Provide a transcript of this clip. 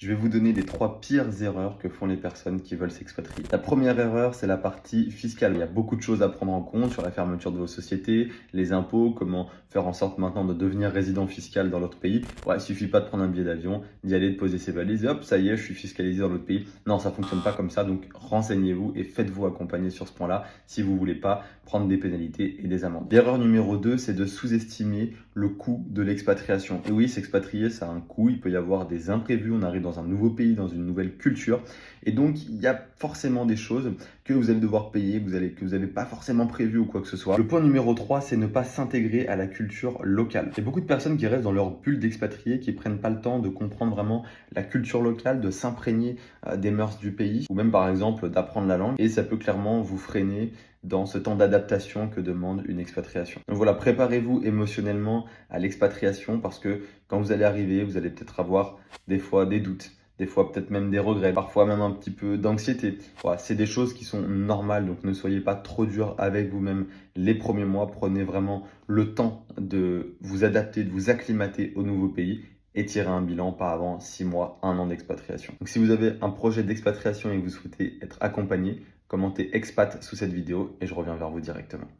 Je vais vous donner les 3 pires erreurs que font les personnes qui veulent s'expatrier. La première erreur, c'est la partie fiscale. Il y a beaucoup de choses à prendre en compte sur la fermeture de vos sociétés, les impôts, comment faire en sorte maintenant de devenir résident fiscal dans l'autre pays. Ouais, il suffit pas de prendre un billet d'avion, d'y aller, de poser ses valises et hop, ça y est, je suis fiscalisé dans l'autre pays. Non, ça fonctionne pas comme ça, donc renseignez-vous et faites-vous accompagner sur ce point-là si vous voulez pas prendre des pénalités et des amendes. L'erreur numéro 2, c'est de sous-estimer le coût de l'expatriation. Et oui, s'expatrier, ça a un coût, il peut y avoir des imprévus, on arrive dans un nouveau pays, dans une nouvelle culture. Et donc, il y a forcément des choses que vous allez devoir payer, que vous n'avez pas forcément prévu ou quoi que ce soit. Le point numéro 3, c'est ne pas s'intégrer à la culture locale. Il y a beaucoup de personnes qui restent dans leur bulle d'expatriés, qui prennent pas le temps de comprendre vraiment la culture locale, de s'imprégner des mœurs du pays, ou même par exemple d'apprendre la langue. Et ça peut clairement vous freiner dans ce temps d'adaptation que demande une expatriation. Donc voilà, préparez-vous émotionnellement à l'expatriation parce que quand vous allez arriver, vous allez peut-être avoir des fois des doutes, des fois peut-être même des regrets, parfois même un petit peu d'anxiété. Voilà, c'est des choses qui sont normales, donc ne soyez pas trop dur avec vous-même les premiers mois. Prenez vraiment le temps de vous adapter, de vous acclimater au nouveau pays et tirer un bilan pas avant 6 mois, 1 an d'expatriation. Donc si vous avez un projet d'expatriation et que vous souhaitez être accompagné, commentez expat sous cette vidéo et je reviens vers vous directement.